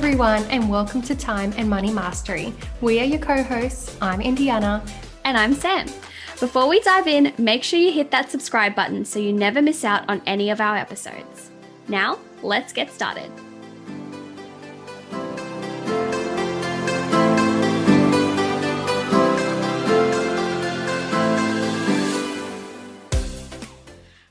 everyone, and welcome to Time and Money Mastery. We are your co-hosts. I'm Indiana. And I'm Sam. Before we dive in, make sure you hit that subscribe button so you never miss out on any of our episodes. Now, let's get started.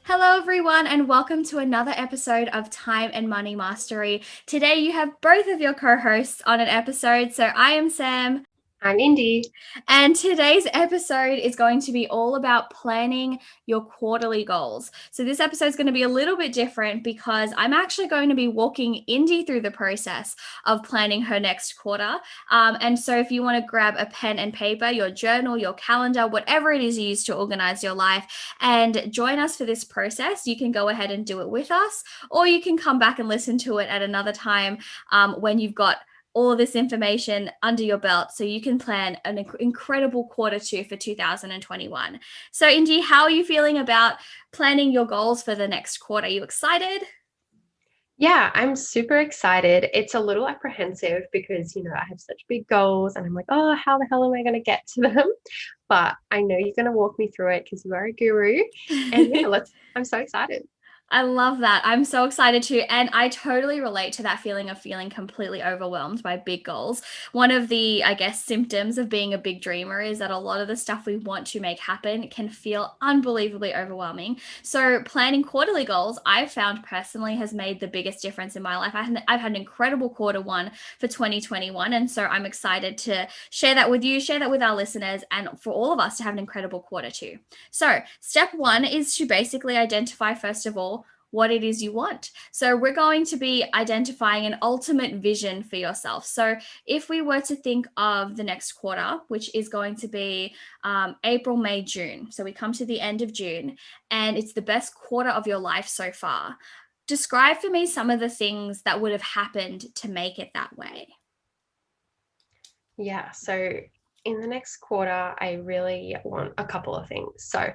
Hello everyone, and welcome to another episode of Time and Money Mastery. Today you have both of your co-hosts on an episode. So I am Sam. I'm Indy. And today's episode is going to be all about planning your quarterly goals. So this episode is going to be a little bit different because I'm actually going to be walking Indy through the process of planning her next quarter. And so if you want to grab a pen and paper, your journal, your calendar, whatever it is you use to organize your life, and join us for this process, you can go ahead and do it with us, or you can come back and listen to it at another time when you've got all of this information under your belt so you can plan an incredible quarter two for 2021. So Indy, how are you feeling about planning your goals for the next quarter? Are you excited? Yeah, I'm super excited. It's a little apprehensive because, I have such big goals and I'm like, oh, how the hell am I going to get to them? But I know you're going to walk me through it because you are a guru. And yeah, I'm so excited. I love that. I'm so excited too. And I totally relate to that feeling of feeling completely overwhelmed by big goals. One of the, symptoms of being a big dreamer is that a lot of the stuff we want to make happen can feel unbelievably overwhelming. So planning quarterly goals, I've found personally has made the biggest difference in my life. I've had an incredible quarter one for 2021. And so I'm excited to share that with you, share that with our listeners, and for all of us to have an incredible quarter two. So step one is to basically identify, first of all, what it is you want. So we're going to be identifying an ultimate vision for yourself. So if we were to think of the next quarter, which is going to be April, May, June. So we come to the end of June and it's the best quarter of your life so far. Describe for me some of the things that would have happened to make it that way. Yeah, so in the next quarter, I really want a couple of things. So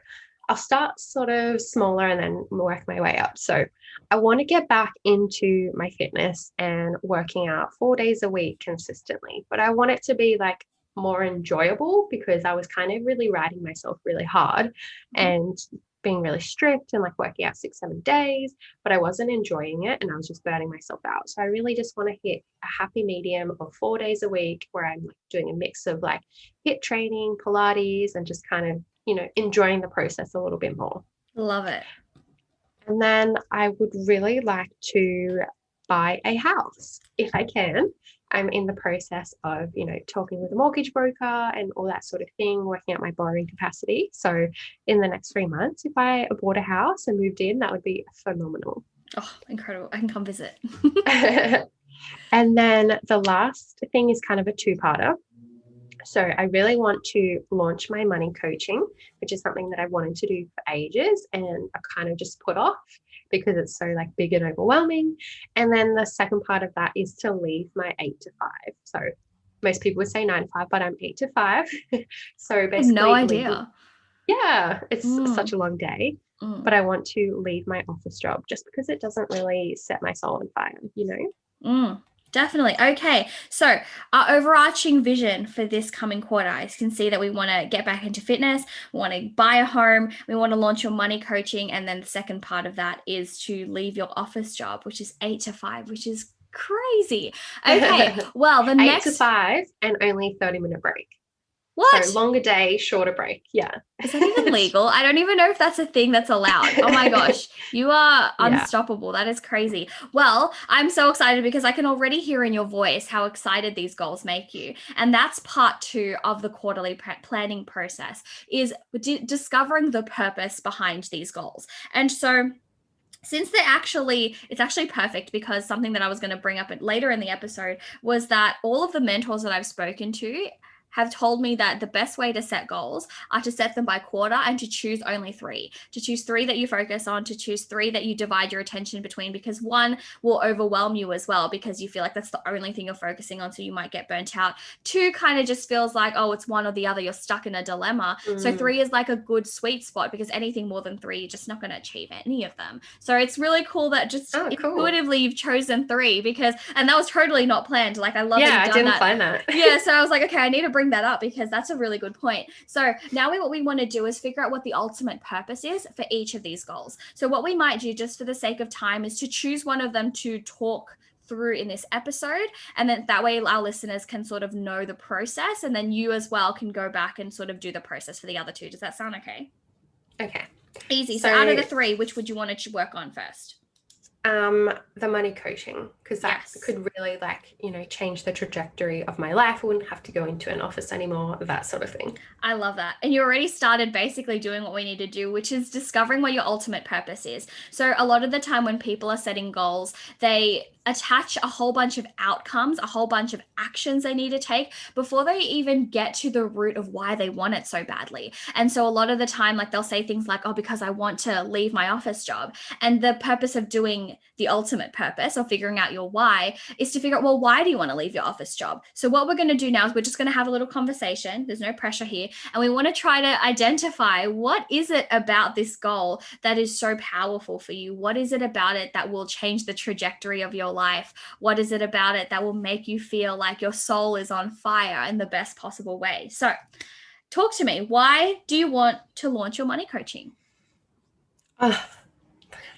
I'll start sort of smaller and then work my way up. So I want to get back into my fitness and working out 4 days a week consistently, but I want it to be like more enjoyable because I was kind of really riding myself really hard and being really strict and like working out 6-7 days, but I wasn't enjoying it and I was just burning myself out. So I really just want to hit a happy medium of 4 days a week where I'm like doing a mix of like HIIT training, Pilates, and just kind of enjoying the process a little bit more. Love it. And then I would really like to buy a house if I can. I'm in the process of, talking with a mortgage broker and all that sort of thing, working out my borrowing capacity. So in the next 3 months, if I bought a house and moved in, that would be phenomenal. Oh, incredible. I can come visit. And then the last thing is kind of a two-parter. So I really want to launch my money coaching, which is something that I've wanted to do for ages and I kind of just put off because it's so like big and overwhelming. And then the second part of that is to leave my 8 to 5. So most people would say 9 to 5, but I'm 8 to 5. So basically, no idea. It's such a long day, but I want to leave my office job just because it doesn't really set my soul on fire, Definitely. Okay. So our overarching vision for this coming quarter, I can see that we want to get back into fitness. We want to buy a home. We want to launch your money coaching. And then the second part of that is to leave your office job, which is 8 to 5, which is crazy. Okay. Well, the 8 to 5 and only 30-minute break. What? So longer day, shorter break. Yeah. Is that even legal? I don't even know if that's a thing that's allowed. Oh my gosh. You are unstoppable. That is crazy. Well, I'm so excited because I can already hear in your voice how excited these goals make you. And that's part 2 of the quarterly planning process is discovering the purpose behind these goals. And so since it's actually perfect because something that I was going to bring up later in the episode was that all of the mentors that I've spoken to have told me that the best way to set goals are to set them by quarter and to choose only 3. To choose 3 that you focus on, to choose 3 that you divide your attention between, because 1 will overwhelm you as well because you feel like that's the only thing you're focusing on, so you might get burnt out. 2 kind of just feels like, oh, it's one or the other, you're stuck in a dilemma. So 3 is like a good sweet spot, because anything more than 3, you're just not going to achieve any of them. So it's really cool that just intuitively you've chosen 3, because, and that was totally not planned. Like, I love that you've done that. Plan that. Yeah, so I was like, okay, I need to bring that up because that's a really good point. So now what we want to do is figure out what the ultimate purpose is for each of these goals. So what we might do, just for the sake of time, is to choose one of them to talk through in this episode, and then that way our listeners can sort of know the process, and then you as well can go back and sort of do the process for the other 2. Does that sound okay? Okay. Easy. So out of the 3, which would you want to work on first? The money coaching, because that could really, like, you know, change the trajectory of my life. I wouldn't have to go into an office anymore, that sort of thing. I love that. And you already started basically doing what we need to do, which is discovering what your ultimate purpose is. So a lot of the time when people are setting goals, they attach a whole bunch of outcomes, a whole bunch of actions they need to take before they even get to the root of why they want it so badly. And so a lot of the time, like, they'll say things like, oh, because I want to leave my office job. And the purpose of doing the ultimate purpose, or figuring out your why, is to figure out, well, why do you want to leave your office job? So what we're going to do now is we're just going to have a little conversation. There's no pressure here. And we want to try to identify, what is it about this goal that is so powerful for you? What is it about it that will change the trajectory of your life? What is it about it that will make you feel like your soul is on fire in the best possible way? So talk to me. Why do you want to launch your money coaching?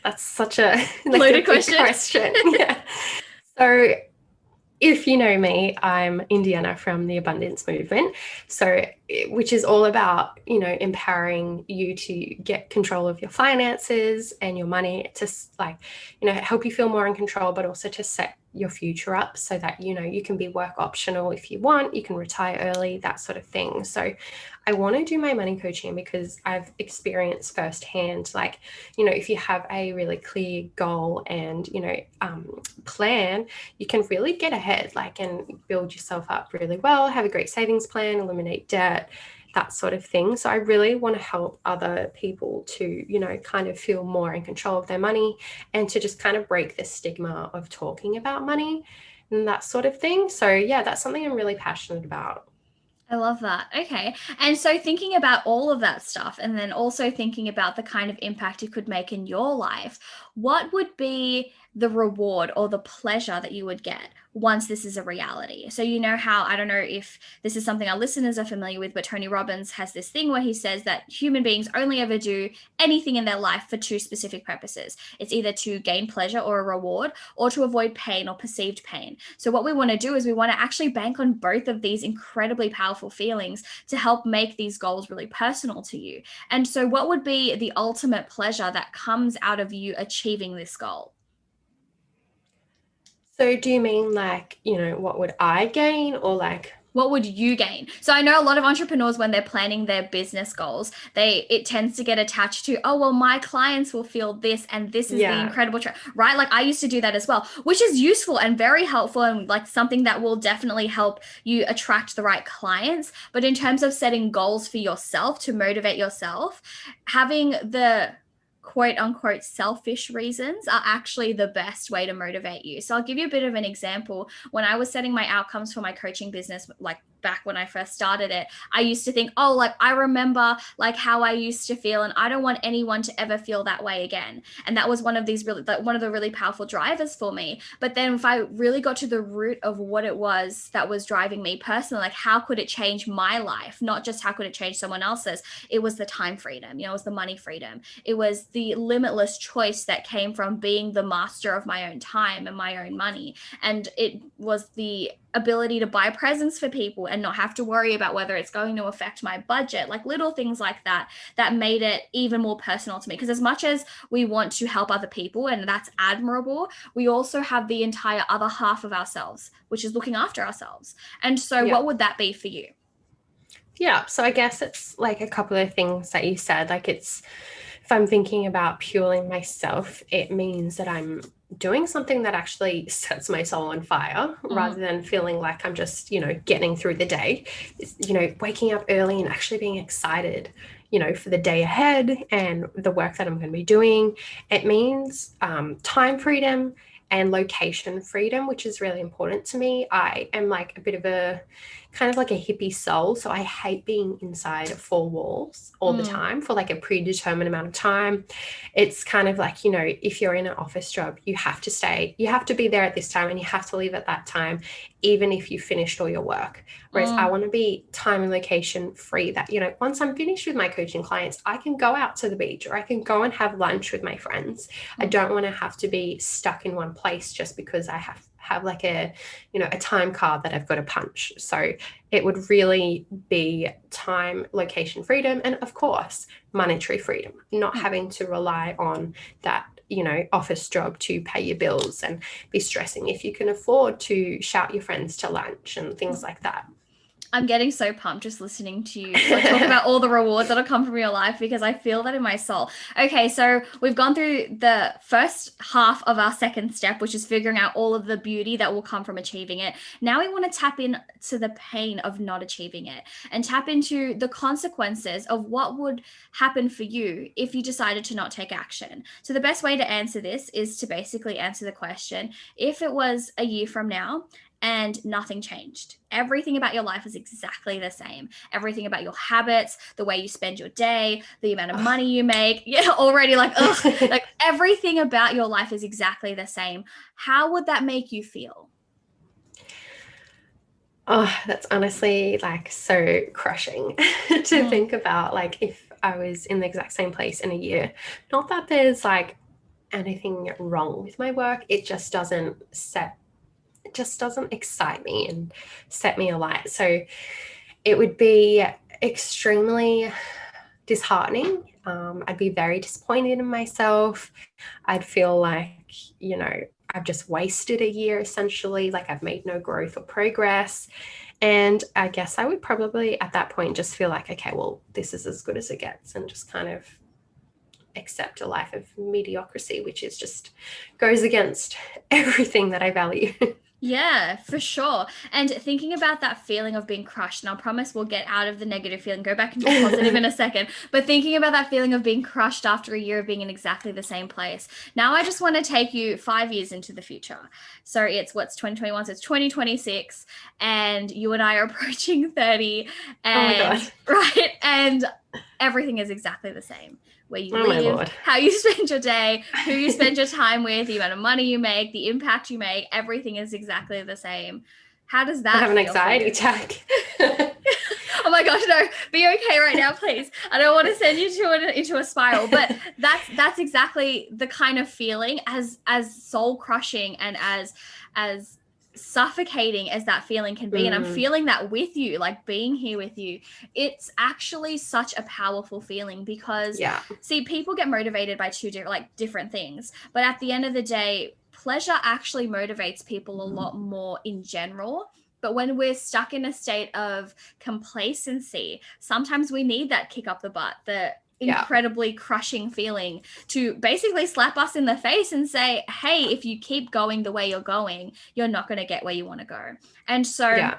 That's such a loaded question. Yeah. So if you know me, I'm Indiana from the Abundance Movement. So, which is all about, you know, empowering you to get control of your finances and your money, to, like, you know, help you feel more in control, but also to set your future up so that, you know, you can be work optional if you want, you can retire early, that sort of thing. So I want to do my money coaching because I've experienced firsthand, like, you know, if you have a really clear goal and, you know, plan, you can really get ahead, like, and build yourself up really well, have a great savings plan, eliminate debt, that sort of thing. So I really want to help other people to, you know, kind of feel more in control of their money, and to just kind of break the stigma of talking about money and that sort of thing. So yeah, that's something I'm really passionate about. I love that. Okay. And so thinking about all of that stuff, and then also thinking about the kind of impact it could make in your life, what would be the reward or the pleasure that you would get once this is a reality? So, you know how, I don't know if this is something our listeners are familiar with, but Tony Robbins has this thing where he says that human beings only ever do anything in their life for 2 specific purposes. It's either to gain pleasure or a reward, or to avoid pain or perceived pain. So what we want to do is we want to actually bank on both of these incredibly powerful feelings to help make these goals really personal to you. And so what would be the ultimate pleasure that comes out of you achieving this goal? So do you mean, like, you know, what would I gain, or like, what would you gain? So I know a lot of entrepreneurs, when they're planning their business goals, it tends to get attached to, oh, well, my clients will feel this, and this is the incredible, right? Like, I used to do that as well, which is useful and very helpful, and like something that will definitely help you attract the right clients. But in terms of setting goals for yourself to motivate yourself, having the quote unquote selfish reasons are actually the best way to motivate you. So I'll give you a bit of an example. When I was setting my outcomes for my coaching business, like back when I first started it, I used to think, oh, like, I remember like how I used to feel, and I don't want anyone to ever feel that way again. And that was one of the really powerful drivers for me. But then if I really got to the root of what it was that was driving me personally, like, how could it change my life? Not just how could it change someone else's? It was the time freedom, you know, it was the money freedom. It was the limitless choice that came from being the master of my own time and my own money. And it was the ability to buy presents for people and not have to worry about whether it's going to affect my budget, like little things like that, that made it even more personal to me. Because as much as we want to help other people, and that's admirable, we also have the entire other half of ourselves, which is looking after ourselves. And so what would that be for you? Yeah, so I guess it's like a couple of things that you said. Like, it's, if I'm thinking about fueling myself, it means that I'm doing something that actually sets my soul on fire rather than feeling like I'm just, getting through the day. It's, waking up early and actually being excited, for the day ahead and the work that I'm going to be doing. It means time freedom and location freedom, which is really important to me. I am like a bit of a kind of like a hippie soul. So I hate being inside four walls all the time for like a predetermined amount of time. It's kind of like, if you're in an office job, you have to be there at this time and you have to leave at that time, even if you finished all your work. Whereas I want to be time and location free, that, once I'm finished with my coaching clients, I can go out to the beach or I can go and have lunch with my friends. I don't want to have to be stuck in one place just because I have like a time card that I've got to punch. So it would really be time, location freedom, and of course, monetary freedom, not having to rely on that, office job to pay your bills and be stressing if you can afford to shout your friends to lunch and things like that. I'm getting so pumped just listening to you talk about all the rewards that'll come from your life, because I feel that in my soul. Okay, so we've gone through the first half of our second step, which is figuring out all of the beauty that will come from achieving it. Now we want to tap into the pain of not achieving it and tap into the consequences of what would happen for you if you decided to not take action. So the best way to answer this is to basically answer the question, if it was a year from now and nothing changed, everything about your life is exactly the same. Everything about your habits, the way you spend your day, the amount of money you make, already like everything about your life is exactly the same. How would that make you feel? Oh, that's honestly like so crushing to think about, like if I was in the exact same place in a year. Not that there's like anything wrong with my work. It just doesn't excite me and set me alight. So it would be extremely disheartening. I'd be very disappointed in myself. I'd feel like, I've just wasted a year essentially, like I've made no growth or progress. And I guess I would probably at that point just feel like, okay, well, this is as good as it gets, and just kind of accept a life of mediocrity, which is just goes against everything that I value. Yeah, for sure. And thinking about that feeling of being crushed, and I promise we'll get out of the negative feeling, go back into the positive in a second, but thinking about that feeling of being crushed after a year of being in exactly the same place. Now I just want to take you 5 years into the future. So it's what's 2021, so it's 2026, and you and I are approaching 30, and right, and everything is exactly the same. Where you live, how you spend your day, who you spend your time with, the amount of money you make, the impact you make, everything is exactly the same. How does that feel? I have an anxiety attack. Oh my gosh, no, be okay right now, please. I don't want to send you into a spiral, but that's exactly the kind of feeling, as soul crushing and as suffocating as that feeling can be. And I'm feeling that with you, like being here with you. It's actually such a powerful feeling, because see, people get motivated by different things, but at the end of the day, pleasure actually motivates people a lot more in general. But when we're stuck in a state of complacency, sometimes we need that kick up the butt, the incredibly crushing feeling to basically slap us in the face and say, hey, if you keep going the way you're going, you're not going to get where you want to go. And so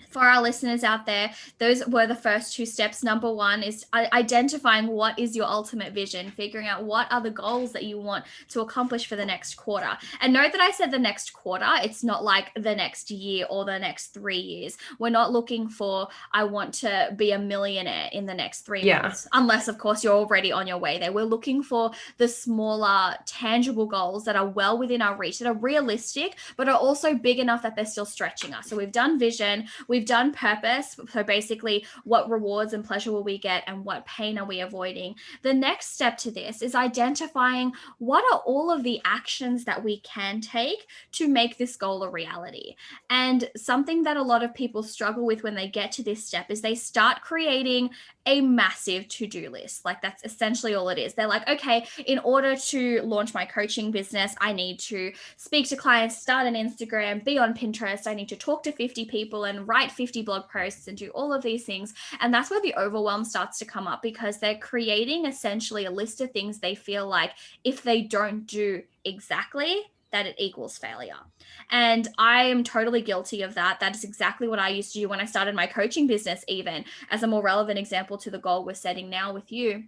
for our listeners out there, those were the first 2 steps. Number 1 is identifying what is your ultimate vision, figuring out what are the goals that you want to accomplish for the next quarter. And note that I said the next quarter. It's not like the next year or the next 3 years. We're not looking for, I want to be a millionaire in the next 3 months, unless, of course, you're already on your way there. We're looking for the smaller, tangible goals that are well within our reach, that are realistic, but are also big enough that they're still stretching us. So we've done vision, we've done purpose. So basically, what rewards and pleasure will we get, and what pain are we avoiding? The next step to this is identifying what are all of the actions that we can take to make this goal a reality. And something that a lot of people struggle with when they get to this step is they start creating a massive to-do list. Like, that's essentially all it is. They're like, okay, in order to launch my coaching business, I need to speak to clients, start an Instagram, be on Pinterest. I need to talk to 50 people and write 50 blog posts and do all of these things. And that's where the overwhelm starts to come up, because they're creating essentially a list of things they feel like if they don't do exactly, that it equals failure. And I am totally guilty of that. That is exactly what I used to do when I started my coaching business, even as a more relevant example to the goal we're setting now with you.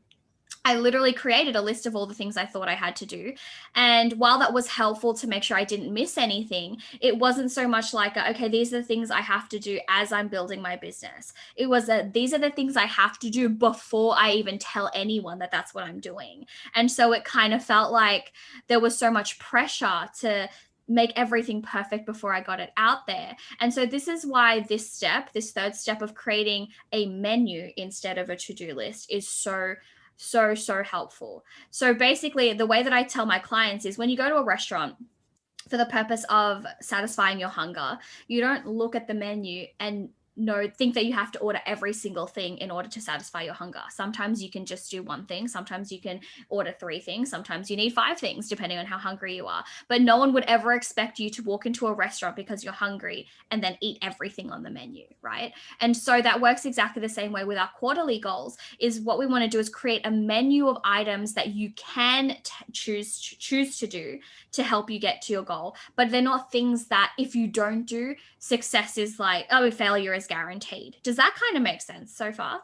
I literally created a list of all the things I thought I had to do. And while that was helpful to make sure I didn't miss anything, it wasn't so much like, okay, these are the things I have to do as I'm building my business. It was that these are the things I have to do before I even tell anyone that that's what I'm doing. And so it kind of felt like there was so much pressure to make everything perfect before I got it out there. And so this is why this third step of creating a menu instead of a to-do list is so helpful. So basically, the way that I tell my clients is when you go to a restaurant for the purpose of satisfying your hunger, you don't look at the menu and think that you have to order every single thing in order to satisfy your hunger. Sometimes you can just do one thing. Sometimes you can order 3 things. Sometimes you need 5 things, depending on how hungry you are. But no one would ever expect you to walk into a restaurant because you're hungry and then eat everything on the menu, right? And so that works exactly the same way with our quarterly goals. Is what we want to do is create a menu of items that you can choose to do to help you get to your goal. But they're not things that if you don't do, success is like, oh, failure is guaranteed. Does that kind of make sense so far?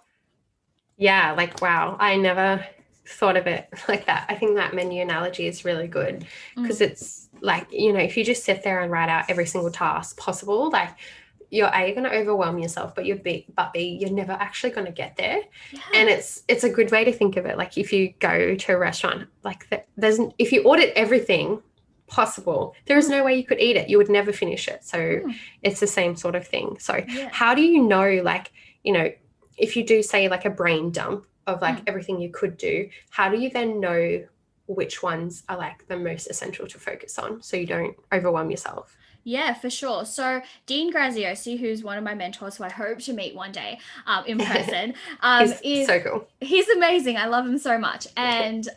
Yeah, like, wow, I never thought of it like that. I think that menu analogy is really good because it's like, if you just sit there and write out every single task possible, like you're going to overwhelm yourself, but you're never actually going to get there. Yeah. And it's a good way to think of it. Like if you go to a restaurant, like if you ordered everything possible, there is no way you could eat it. You would never finish it. So it's the same sort of thing. So how do you know, like, if you do say like a brain dump of like everything you could do, how do you then know which ones are like the most essential to focus on so you don't overwhelm yourself? Yeah, for sure. So Dean Graziosi, who's one of my mentors, who I hope to meet one day in person, He's so cool. He's amazing. I love him so much. And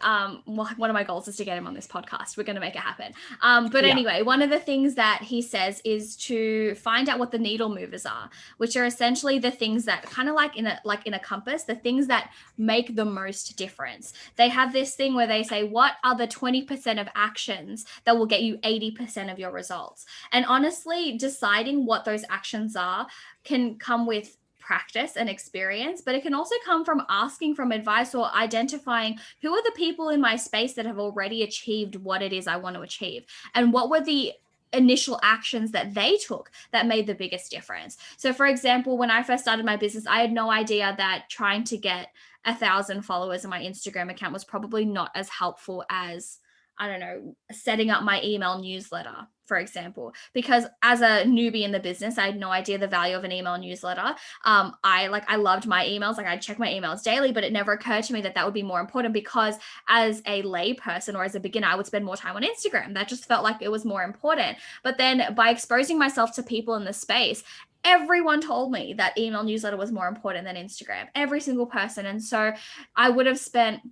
one of my goals is to get him on this podcast. We're going to make it happen. But anyway, one of the things that he says is to find out what the needle movers are, which are essentially the things that kind of like in a compass, the things that make the most difference. They have this thing where they say, what are the 20% of actions that will get you 80% of your results? And honestly, deciding what those actions are can come with practice and experience, but it can also come from asking from advice or identifying who are the people in my space that have already achieved what it is I want to achieve, and what were the initial actions that they took that made the biggest difference. So for example, when I first started my business, I had no idea that trying to get 1,000 followers on my Instagram account was probably not as helpful as, I don't know, setting up my email newsletter, for example, because as a newbie in the business, I had no idea the value of an email newsletter. I loved my emails. Like I'd check my emails daily, but it never occurred to me that would be more important because as a lay person or as a beginner, I would spend more time on Instagram. That just felt like it was more important. But then by exposing myself to people in the space, everyone told me that email newsletter was more important than Instagram, every single person. And so I would have spent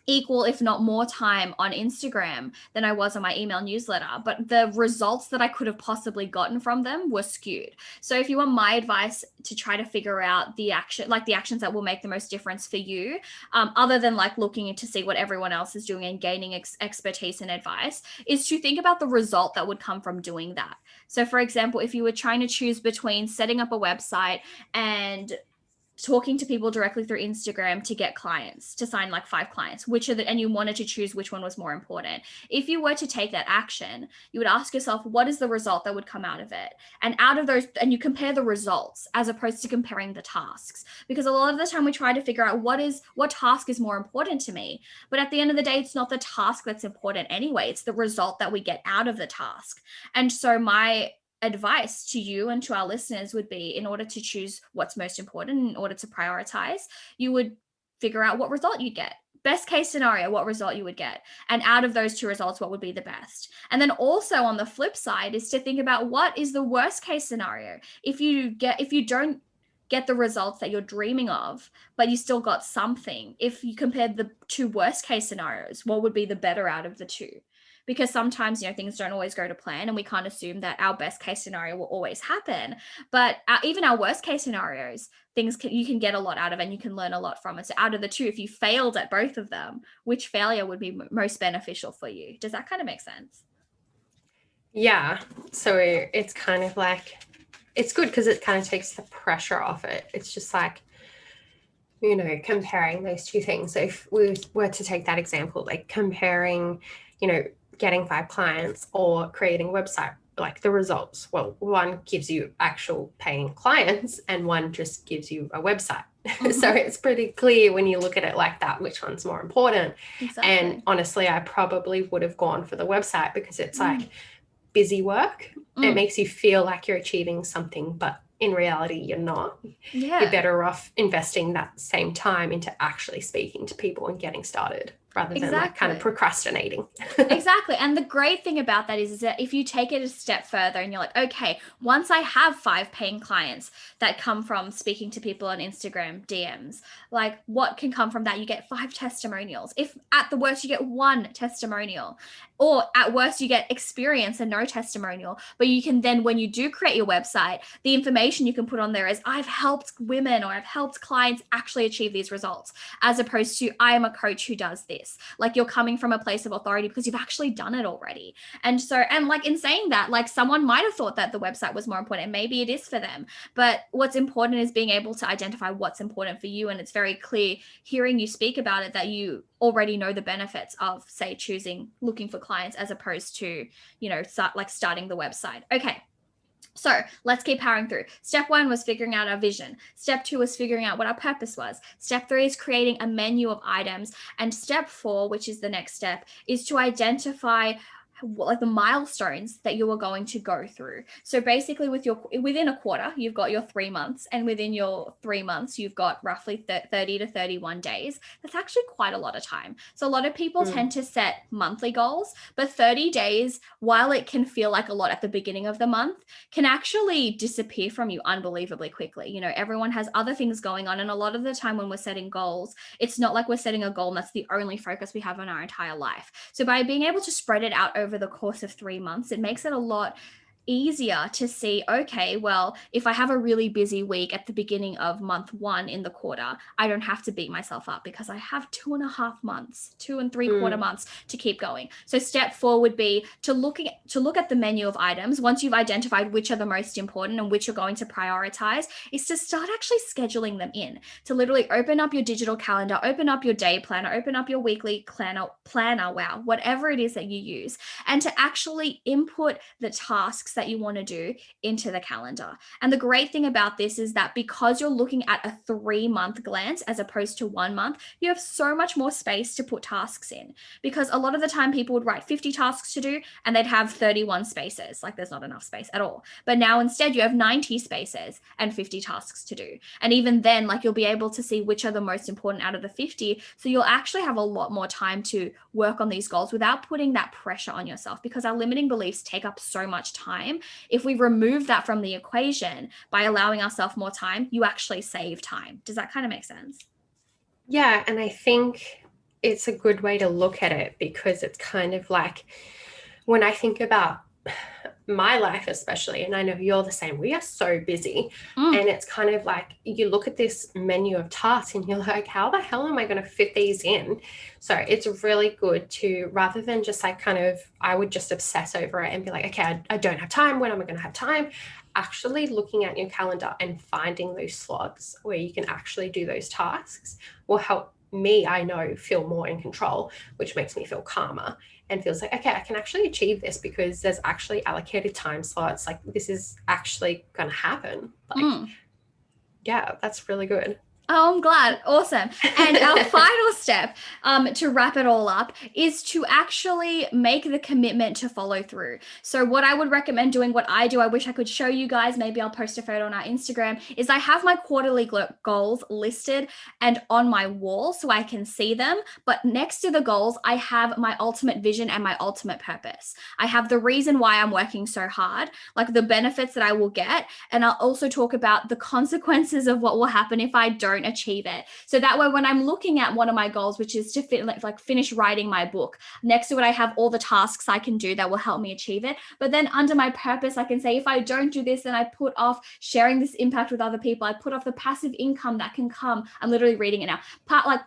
equal, if not more time on Instagram than I was on my email newsletter. But the results that I could have possibly gotten from them were skewed. So if you want my advice to try to figure out the actions that will make the most difference for you, other than like looking to see what everyone else is doing and gaining expertise and advice, is to think about the result that would come from doing that. So for example, if you were trying to choose between setting up a website and talking to people directly through Instagram to get clients, to sign like 5 clients, and you wanted to choose which one was more important. If you were to take that action, you would ask yourself, what is the result that would come out of it? And out of those, and you compare the results as opposed to comparing the tasks. Because a lot of the time we try to figure out what task is more important to me. But at the end of the day, it's not the task that's important anyway. It's the result that we get out of the task. And so my advice to you and to our listeners would be, in order to choose what's most important, in order to prioritize, you would figure out what result you get. Best case scenario, what result you would get. And out of those 2 results, what would be the best? And then also on the flip side is to think about what is the worst case scenario. If you don't get the results that you're dreaming of, but you still got something, if you compared the 2 worst case scenarios, what would be the better out of the 2? Because sometimes, things don't always go to plan, and we can't assume that our best case scenario will always happen. But even our worst case scenarios, you can get a lot out of, and you can learn a lot from it. So out of the 2, if you failed at both of them, which failure would be most beneficial for you? Does that kind of make sense? Yeah. So it's kind of like, it's good because it kind of takes the pressure off it. It's just like, comparing those two things. So if we were to take that example, like comparing, getting 5 clients or creating a website, like the results, well, one gives you actual paying clients and one just gives you a website. So it's pretty clear when you look at it like that, which one's more important. Exactly. And honestly, I probably would have gone for the website because it's like busy work. It makes you feel like you're achieving something, but in reality, you're not. Yeah. You're better off investing that same time into actually speaking to people and getting started rather than like kind of procrastinating. Exactly. And the great thing about that is that if you take it a step further and you're like, okay, once I have 5 paying clients that come from speaking to people on Instagram DMs, like what can come from that? You get 5 testimonials. If at the worst you get 1 testimonial, or at worst you get experience and no testimonial, but you can then, when you do create your website, the information you can put on there is I've helped women or I've helped clients actually achieve these results, as opposed to I am a coach who does this. Like you're coming from a place of authority because you've actually done it already. And so, and like in saying that, like someone might have thought that the website was more important, and maybe it is for them, but what's important is being able to identify what's important for you. And it's very clear hearing you speak about it that you already know the benefits of, say, looking for clients as opposed to, starting the website. Okay. So let's keep powering through. Step 1 was figuring out our vision. Step 2 was figuring out what our purpose was. Step 3 is creating a menu of items. And step 4, which is the next step, is to identify like the milestones that you are going to go through. So basically within a quarter, you've got your 3 months, and within your 3 months, you've got roughly 30 to 31 days. That's actually quite a lot of time. So a lot of people tend to set monthly goals, but 30 days, while it can feel like a lot at the beginning of the month, can actually disappear from you unbelievably quickly. Everyone has other things going on. And a lot of the time when we're setting goals, it's not like we're setting a goal and that's the only focus we have on our entire life. So by being able to spread it out over the course of 3 months, it makes it a lot easier to see, okay, well, if I have a really busy week at the beginning of month 1 in the quarter, I don't have to beat myself up because I have 2.5 months, 2.75 months to keep going. So step 4 would be to look at the menu of items. Once you've identified which are the most important and which you're going to prioritize, is to start actually scheduling them in, to literally open up your digital calendar, open up your day planner, open up your weekly planner, wow, whatever it is that you use, and to actually input the tasks that you want to do into the calendar. And the great thing about this is that because you're looking at a 3-month glance as opposed to 1 month, you have so much more space to put tasks in, because a lot of the time people would write 50 tasks to do and they'd have 31 spaces. Like there's not enough space at all. But now instead you have 90 spaces and 50 tasks to do. And even then, like you'll be able to see which are the most important out of the 50. So you'll actually have a lot more time to work on these goals without putting that pressure on yourself, because our limiting beliefs take up so much time. If we remove that from the equation by allowing ourselves more time, you actually save time. Does that kind of make sense? Yeah. And I think it's a good way to look at it, because it's kind of like when I think about my life especially, and I know you're the same, we are so busy. And it's kind of like you look at this menu of tasks and you're like, how the hell am I going to fit these in? So it's really good to, rather than just like I would just obsess over it and be like, okay, I don't have time. When am I going to have time? Actually looking at your calendar and finding those slots where you can actually do those tasks will help me, I know, feel more in control, which makes me feel calmer and feels like, okay, I can actually achieve this because there's actually allocated time slots. Like this is actually going to happen. Like, yeah, that's really good. Oh, I'm glad. Awesome. And our final step to wrap it all up is to actually make the commitment to follow through. So what I would recommend doing, what I do, I wish I could show you guys, maybe I'll post a photo on our Instagram, is I have my quarterly goals listed and on my wall so I can see them. But next to the goals, I have my ultimate vision and my ultimate purpose. I have the reason why I'm working so hard, like the benefits that I will get. And I'll also talk about the consequences of what will happen if I don't don't achieve it. So that way, when I'm looking at one of my goals, which is to finish writing my book, next to it, I have all the tasks I can do that will help me achieve it. But then under my purpose, I can say, if I don't do this, then I put off sharing this impact with other people. I put off the passive income that can come. I'm literally reading it now.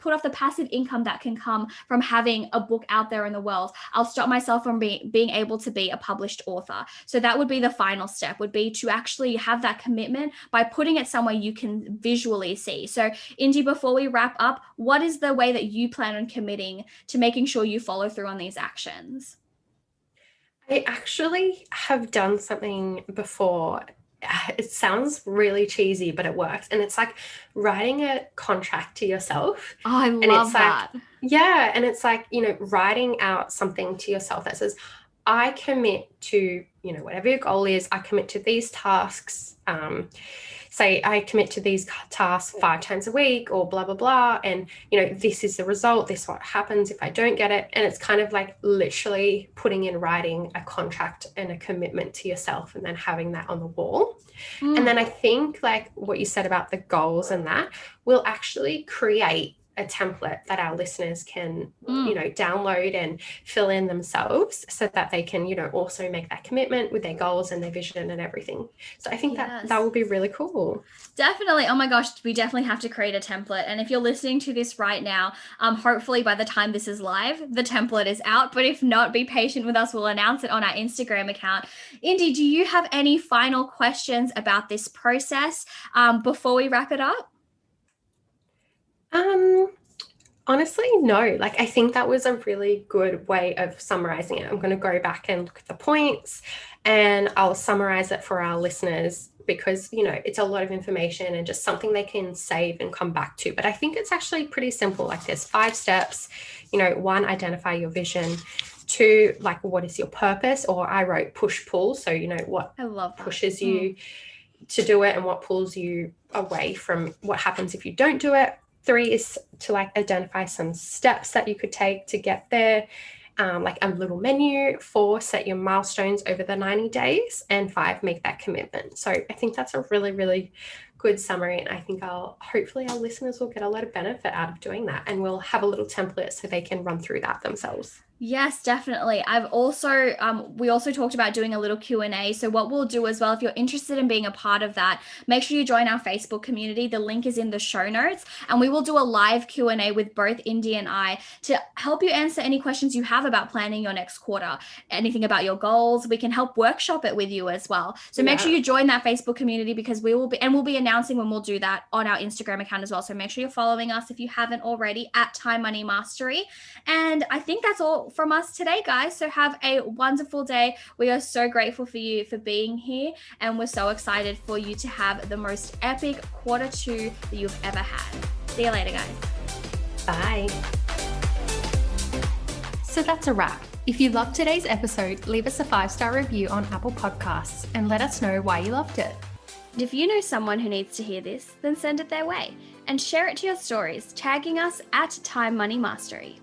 Put off the passive income that can come from having a book out there in the world. I'll stop myself from being able to be a published author. So that would be the final step, would be to actually have that commitment by putting it somewhere you can visually see. So Indy, before we wrap up, what is the way that you plan on committing to making sure you follow through on these actions? I actually have done something before. It sounds really cheesy, but it works. And it's like writing a contract to yourself. Oh, I love that. Yeah. And it's like, writing out something to yourself that says, I commit to, whatever your goal is, I commit to these tasks. Say I commit to these tasks 5 times a week or blah, blah, blah. And, this is the result. This is what happens if I don't get it. And it's kind of like literally putting in writing a contract and a commitment to yourself and then having that on the wall. And then I think like what you said about the goals and that will actually create a template that our listeners can, download and fill in themselves so that they can, also make that commitment with their goals and their vision and everything. So I think that will be really cool. Definitely. Oh my gosh, we definitely have to create a template. And if you're listening to this right now, hopefully by the time this is live, the template is out. But if not, be patient with us. We'll announce it on our Instagram account. Indy, do you have any final questions about this process before we wrap it up? Honestly, no. Like, I think that was a really good way of summarizing it. I'm going to go back and look at the points and I'll summarize it for our listeners because, it's a lot of information and just something they can save and come back to. But I think it's actually pretty simple. Like there's 5 steps, 1, identify your vision. 2, like what is your purpose? Or I wrote push pull. So, what I love that. Pushes you to do it and what pulls you away from what happens if you don't do it. 3 is to like identify some steps that you could take to get there, like a little menu. 4, set your milestones over the 90 days. And 5, make that commitment. So I think that's a really, really good summary. And I think hopefully our listeners will get a lot of benefit out of doing that. And we'll have a little template so they can run through that themselves. Yes, definitely. We also talked about doing a little Q&A. So what we'll do as well, if you're interested in being a part of that, make sure you join our Facebook community. The link is in the show notes, and we will do a live Q&A with both Indy and I to help you answer any questions you have about planning your next quarter, anything about your goals. We can help workshop it with you as well. So make sure you join that Facebook community because we'll be announcing when we'll do that on our Instagram account as well. So make sure you're following us if you haven't already at Time Money Mastery. And I think that's all from us today, guys. So have a wonderful day. We are so grateful for you for being here, and we're so excited for you to have the most epic Q2 that you've ever had. See you later, guys. Bye. So that's a wrap. If you loved today's episode, leave us a 5-star review on Apple Podcasts and let us know why you loved it. And if you know someone who needs to hear this, then send it their way and share it to your stories, tagging us at Time Money Mastery.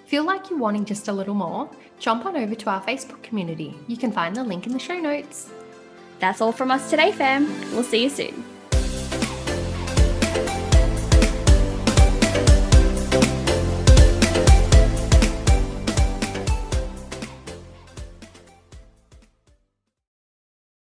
Feel like you're wanting just a little more? Jump on over to our Facebook community. You can find the link in the show notes. That's all from us today, fam. We'll see you soon.